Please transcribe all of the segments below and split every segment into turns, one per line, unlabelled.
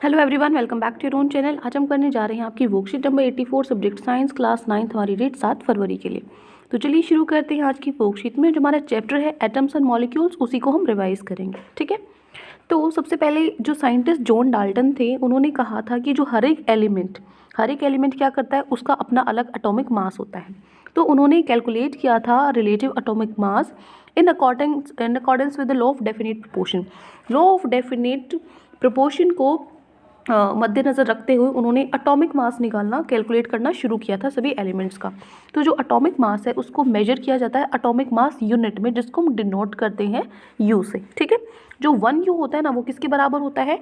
Hello everyone, welcome back to your own channel. आज हम करने जा रहे हैं आपकी worksheet number 84 subject science class 9 हमारी डेट 7 फरवरी के लिए। तो चलिए शुरू करते हैं आज की वर्कशीट में। जो हमारा चैप्टर है एटम्स एंड मॉलिक्यूल्स, उसी को हम रिवाइज करेंगे। ठीक है, तो सबसे पहले जो साइंटिस्ट जॉन डाल्टन थे, उन्होंने कहा था कि जो हर एक एलिमेंट क्या करता है, उसका अपना अलग एटॉमिक मास होता है। तो उन्होंने कैलकुलेट किया था relative atomic mass in accordance with the law of definite proportion. Law of definite proportion को मद्देनज़र रखते हुए उन्होंने एटॉमिक मास निकालना, कैलकुलेट करना शुरू किया था सभी एलिमेंट्स का। तो जो एटॉमिक मास है उसको मेजर किया जाता है एटॉमिक मास यूनिट में, जिसको हम डिनोट करते हैं यू से। ठीक है, जो 1 यू होता है ना, वो किसके बराबर होता है?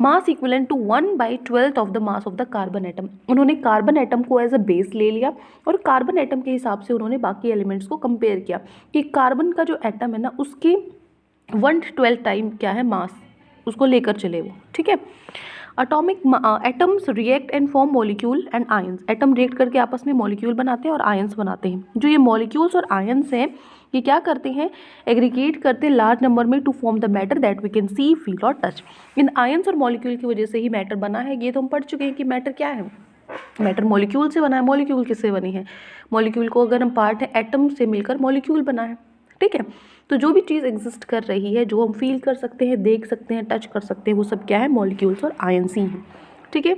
Mass equivalent to 1/12 of the mass of the carbon atom. उन्होंने कार्बन एटम को एज अ बेस ले लिया और कार्बन एटम के हिसाब से उन्होंने बाकी एलिमेंट्स को कंपेयर किया कि कार्बन का जो एटम है ना, उसकी 1/12 टाइम क्या है मास, उसको लेकर चले वो। ठीक है, atoms react and form molecule and ions. Atom react करके आपस में मॉलिक्यूल बनाते हैं और आयंस बनाते हैं। जो ये मॉलिक्यूल्स और आयंस हैं, ये क्या करते हैं? एग्रीगेट करते हैं लार्ज नंबर में to form the matter that we can see, feel और टच। इन आयंस और मॉलिक्यूल की वजह से ही मैटर बना है। ये तो हम पढ़ चुके हैं कि मैटर क्या है। मैटर मॉलिक्यूल से बना है। मॉलिक्यूल किससे बनी है? मॉलिक्यूल को अगर हम पार्ट है एटम से मिलकर मॉलिक्यूल बना है। ठीक है, तो जो भी चीज़ एग्जिस्ट कर रही है, जो हम फील कर सकते हैं, देख सकते हैं, टच कर सकते हैं, वो सब क्या है? मॉलिक्यूल्स और आयंस ही हैं। ठीक है,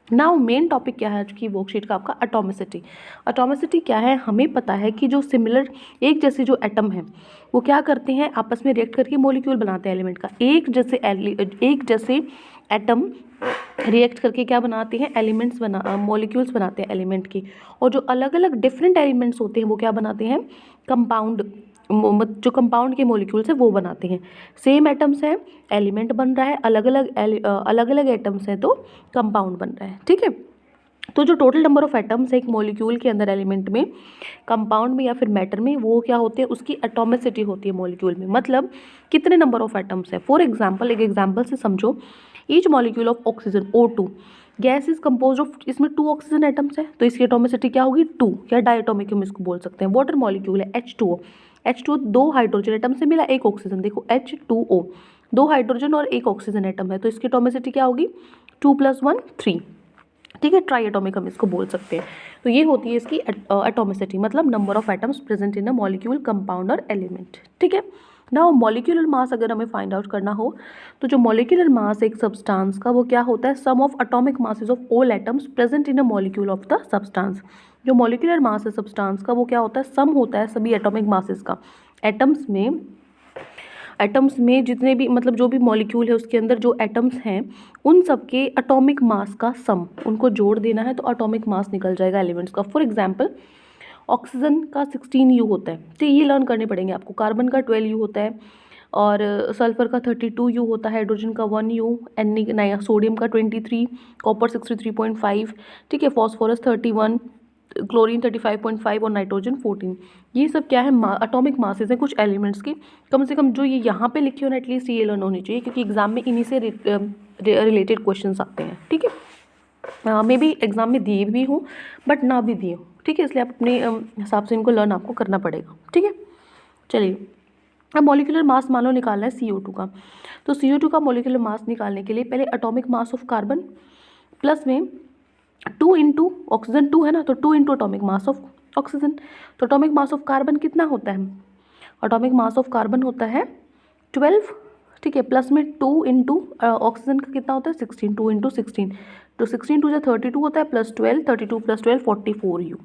नाउ मेन टॉपिक क्या है आज की वर्कशीट का? आपका एटॉमिसिटी। एटॉमिसिटी क्या है? हमें पता है कि जो सिमिलर, एक जैसे जो एटम है, वो क्या करते हैं? आपस में रिएक्ट करके मॉलिक्यूल बनाते हैं एलिमेंट का। एक जैसे एटम रिएक्ट करके क्या बनाते हैं? एलिमेंट्स मॉलिक्यूल्स बनाते हैं एलिमेंट की। और जो अलग अलग डिफरेंट एलिमेंट्स होते हैं, वो क्या बनाते हैं? कंपाउंड, जो कंपाउंड के मॉलिक्यूल्स है वो बनाते हैं। सेम एटम्स हैं, एलिमेंट बन रहा है, अलग अलग एटम्स हैं तो कंपाउंड बन रहा है। ठीक है, तो जो टोटल नंबर ऑफ एटम्स है एक मॉलिक्यूल के अंदर, एलिमेंट में, कंपाउंड में या फिर मैटर में, वो क्या होते हैं? उसकी एटॉमिसिटी होती है मॉलिक्यूल में। मतलब कितने नंबर ऑफ एटम्स है। फॉर एग्जाम्पल, एक एग्जाम्पल से समझो। Each molecule of oxygen O2 gas is compose of, इसमें 2 ऑक्सीजन एटम्स है, तो इसकी एटॉमिसिटी क्या होगी? 2, या डायटोमिक हम इसको बोल सकते हैं। वाटर मॉलिक्यूल है H2O 2 हाइड्रोजन एटम से मिला, 1 ऑक्सीजन। देखो H2O 2 हाइड्रोजन और 1 ऑक्सीजन एटम है, तो इसकी एटॉमिसिटी क्या होगी? 2 + 1 3। ठीक है, ट्राई एटॉमिक हम इसको बोल सकते हैं। तो ये होती है इसकी एटॉमिसिटी, मतलब number of atoms present in a molecule, compound और एलिमेंट। ठीक है, नाउ मॉलिक्यूलर मास अगर हमें फाइंड आउट करना हो, तो जो मॉलिक्यूलर मास एक सब्सटेंस का, वो क्या होता है? Sum of atomic masses of all atoms present in a molecule of the substance. जो मॉलिक्यूलर मास है सब्सटेंस का, वो क्या होता है? सम होता है सभी एटॉमिक मासेस का। एटम्स में जितने भी, मतलब जो भी मॉलिक्यूल है उसके अंदर जो एटम्स हैं, उन सब के एटॉमिक मास का सम, उनको जोड़ देना है तो एटॉमिक मास निकल जाएगा एलिमेंट्स का। फॉर एग्जांपल, ऑक्सीजन का 16 यू होता है, तो ये लर्न करने पड़ेंगे आपको। कार्बन का 12 यू होता है, और सल्फर का 32 यू होता है, हाइड्रोजन का 1 यू, नया सोडियम का 23, कॉपर 63.5, ठीक है, फॉस्फोरस 31, क्लोरीन 35.5 और नाइट्रोजन 14। ये सब क्या है? एटॉमिक मासेस हैं कुछ एलिमेंट्स की। कम से कम जो ये यहाँ पे लिखे हो ना, एटलीस्ट ये लर्न होनी चाहिए, क्योंकि एग्जाम में इन्हीं से रिलेटेड क्वेश्चंस आते हैं। ठीक है, मे बी एग्जाम में दिए भी हूँ बट ना भी दिए हूँ। ठीक है, इसलिए आप अपने हिसाब से इनको लर्न आपको करना पड़ेगा। ठीक है, चलिए, अब मॉलिक्यूलर मास मान लो निकालना है CO2 का। तो CO2 का मॉलिक्यूलर मास निकालने के लिए पहले atomic mass of carbon plus में 2 इंटू ऑक्सीजन 2 है ना, तो 2 into atomic mass of oxygen. तो एटॉमिक मास ऑफ कार्बन कितना होता है? एटॉमिक मास ऑफ कार्बन होता है 12। ठीक है, प्लस में 2 इंटू ऑक्सीजन का कितना होता है? 16, 2 इंटू 16, तो 16 2 32 होता है, प्लस 12, 32 + 12 44 यू।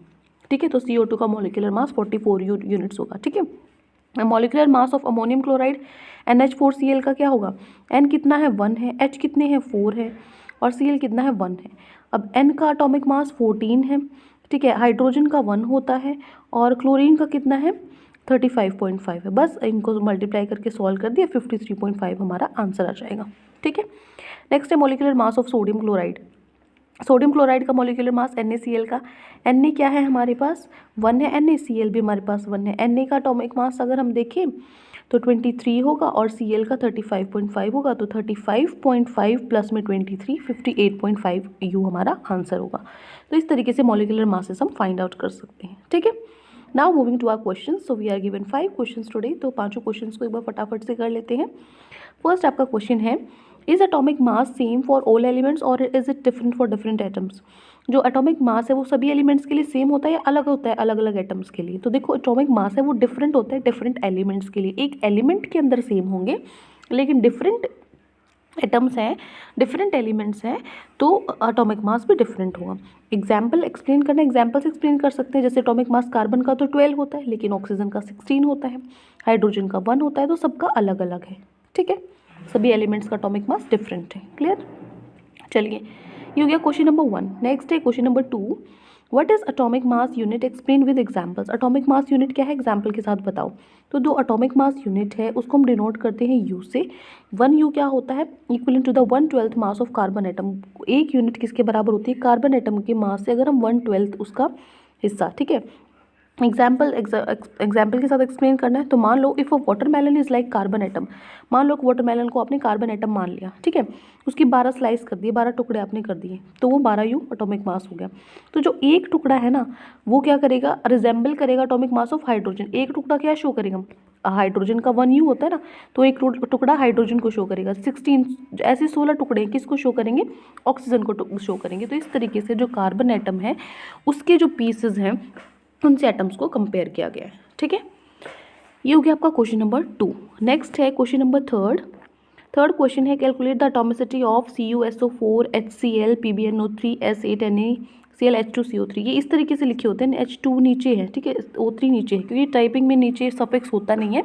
ठीक है, तो CO2 का मॉलिक्यूलर मास 44 यूनिट्स होगा। ठीक है, molecular mass of ammonium chloride NH4Cl का क्या होगा? N कितना है? 1 है, H कितने हैं? 4 है, और Cl कितना है? 1 है। अब N का एटॉमिक मास 14 है। ठीक है, हाइड्रोजन का 1 होता है, और क्लोरीन का कितना है? 35.5 है। बस इनको मल्टीप्लाई करके सॉल्व कर दिया, 53.5 हमारा आंसर आ जाएगा। ठीक है, नेक्स्ट है molecular mass of sodium chloride. Sodium chloride का मॉलिक्यूलर मास NaCl का, Na क्या है हमारे पास? 1 है, NaCl भी हमारे पास 1 है। Na का एटॉमिक मास अगर हम देखें तो 23 होगा, और Cl का 35.5 होगा, तो 35.5 प्लस में 23, 58.5 यू हमारा आंसर होगा। तो इस तरीके से मॉलिक्यूलर मासेस हम फाइंड आउट कर सकते हैं। ठीक है, now moving to our question. So we are given 5 questions today, तो पांचों क्वेश्चंस को एक बार फटाफट से कर लेते हैं। फर्स्ट आपका क्वेश्चन है is atomic mass same for all elements और is it different for different atoms. जो एटॉमिक मास है वो सभी एलिमेंट्स के लिए सेम होता है या अलग होता है अलग अलग एटम्स के लिए। तो देखो एटॉमिक मास है वो डिफरेंट होता है डिफरेंट एलिमेंट्स के लिए। एक एलिमेंट के अंदर सेम होंगे लेकिन डिफरेंट एटम्स हैं, डिफरेंट एलिमेंट्स हैं, तो एटॉमिक मास भी डिफरेंट होगा। एग्जाम्पल एक्सप्लेन करना, एग्जाम्पल से एक्सप्लेन कर सकते हैं। जैसे एटॉमिक मास कार्बन का तो 12 होता है लेकिन ऑक्सीजन का 16 होता है, हाइड्रोजन का 1 होता है, तो सबका अलग अलग है। ठीक है, सभी एलिमेंट्स का एटॉमिक मास डिफरेंट है। क्लियर? चलिए, ये हो गया क्वेश्चन नंबर 1। नेक्स्ट है question number 2। What is atomic mass unit, explain with examples. Atomic mass unit क्या है, एग्जाम्पल के साथ बताओ। तो जो एटॉमिक मास यूनिट है उसको हम डिनोट करते हैं यू से। 1U क्या होता है, equal to the 1/12 mass of carbon atom. एक यूनिट किसके बराबर होती है, कार्बन एटम के मास से अगर हम 1/12 उसका हिस्सा। ठीक है, एग्जाम्पल के साथ एक्सप्लेन करना है। तो मान लो if a watermelon is like carbon atom. मान लो वाटरमेलन को आपने कार्बन एटम मान लिया। ठीक है, उसकी 12 स्लाइस कर दिए, 12 टुकड़े आपने कर दिए, तो वो 12U एटॉमिक मास हो गया। तो जो एक टुकड़ा है ना वो क्या करेगा, रिजेंबल करेगा एटॉमिक मास ऑफ हाइड्रोजन। एक टुकड़ा क्या शो करेगा, हाइड्रोजन का 1U होता है ना, तो एक टुकड़ा हाइड्रोजन को शो करेगा। 16 ऐसे 16 टुकड़े किसको शो करेंगे, ऑक्सीजन को शो करेंगे। तो इस तरीके से जो कार्बन एटम है उसके जो पीसेज हैं उनसे एटम्स को कंपेयर किया गया है। ठीक है, ये हो गया आपका क्वेश्चन नंबर 2। नेक्स्ट है क्वेश्चन नंबर 3। थर्ड क्वेश्चन है calculate the atomicity of CuSO4 HCl PbNO3 S8 NaCl H2CO3। ये इस तरीके से लिखे होते हैं, H2 नीचे है, ठीक है, O3 नीचे है, क्योंकि टाइपिंग में नीचे सफिक्स होता नहीं है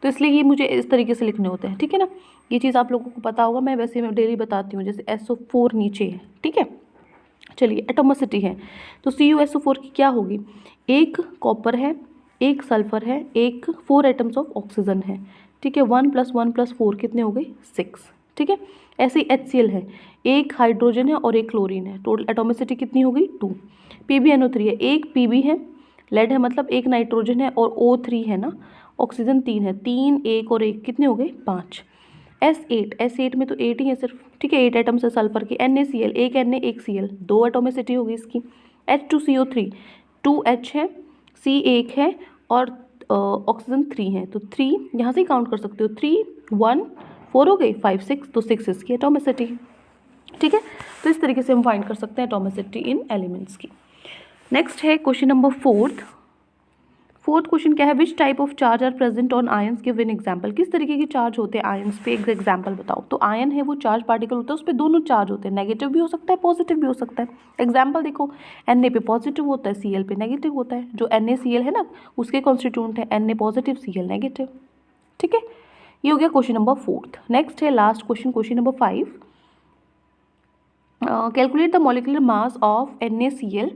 तो इसलिए ये मुझे इस तरीके से लिखने होते हैं। ठीक है ना, ये चीज़ आप लोगों को पता होगा, मैं वैसे मैं डेली बताती हूँ। जैसे SO4 नीचे है। ठीक है, चलिए एटोमिसिटी है तो CuSO4 की क्या होगी, एक कॉपर है, एक सल्फर है, एक 4 एटम्स ऑफ ऑक्सीजन है। ठीक है, 1 + 1 + 4 कितने हो गए, 6। ठीक है, ऐसे ही HCl है, एक हाइड्रोजन है और एक क्लोरीन है, टोटल एटोमिसिटी कितनी हो गई, 2। PbNO3 है, एक Pb है, लेड है, मतलब एक नाइट्रोजन है और O3 है ना, ऑक्सीजन 3 है, 3 1 और 1 कितने हो गए, 5। S8 में तो 8 ही है सिर्फ। ठीक है, 8 एटम्स है सल्फर के। NaCl, एक Na एक Cl, 2 एटोमिसिटी होगी इसकी। H2CO3, 2H है, C 1 है और ऑक्सीजन 3 है, तो 3 यहाँ से ही काउंट कर सकते हो, 3 1 4 हो गई, 5 6, तो 6 इसकी एटोमिसिटी है। ठीक है, तो इस तरीके से हम फाइंड कर सकते हैं एटोमिसिटी इन एलिमेंट्स की। नेक्स्ट है क्वेश्चन नंबर 4। फोर्थ क्वेश्चन क्या है, which type of charge are present on ions, give an example. किस तरीके के चार्ज होते हैं आयंस पे, एक एग्जाम्पल बताओ। तो आयन है वो चार्ज पार्टिकल होता है, उस पर दोनों चार्ज होते हैं, नेगेटिव भी हो सकता है पॉजिटिव भी हो सकता है। एग्जाम्पल देखो, Na पे पॉजिटिव होता है, Cl पे नेगेटिव होता है। जो NaCl है ना उसके कॉन्स्टिट्यूंट है Na पॉजिटिव Cl नेगेटिव। ठीक है, ये हो गया क्वेश्चन नंबर 4। नेक्स्ट है last question, question number 5। Calculate the molecular mass of NaCl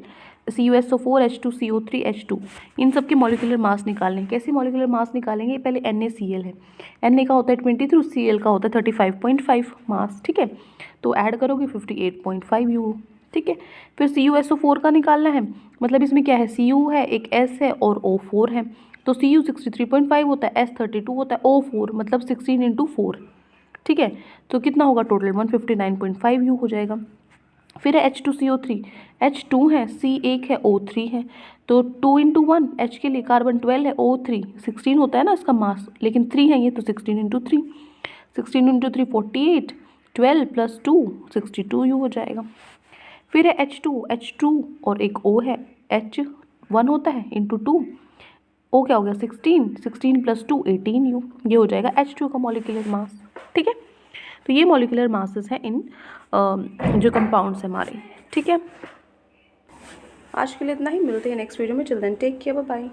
CuSO4 H2CO3 H2। इन सब के मॉलिक्यूलर मास निकालने हैं। कैसे मॉलिक्यूलर मास निकालेंगे, पहले NaCl है, Na का होता है 23, Cl का होता है 35.5 मास। ठीक है, तो ऐड करोगे 58.5U। ठीक है, फिर CuSO4 का निकालना है, मतलब इसमें क्या है, Cu है, एक S है और O4 है, तो Cu 63.5 होता है, S 32 होता है, O4 मतलब 16 × 4। ठीक है, तो कितना होगा टोटल, 159.5U हो जाएगा। फिर है H2CO3, H2 है, C 1 है, O3 है, तो 2 × 1 H के लिए कार्बन 12 है, O3 16 होता है ना इसका मास, लेकिन 3 है ये, तो 16 × 3, 16 × 3 48, 12 + 2 62U हो जाएगा। फिर है H2 और एक O है, H1 होता है × 2, O क्या हो गया 16 + 2 18U, ये हो जाएगा H2 का मॉलिक्यूलर मास। ठीक है, तो ये मॉलिक्यूलर मासेस हैं इन जो कंपाउंड्स हैं हमारे। ठीक है, आज के लिए इतना ही, मिलते हैं नेक्स्ट वीडियो में। Children take care, bye bye.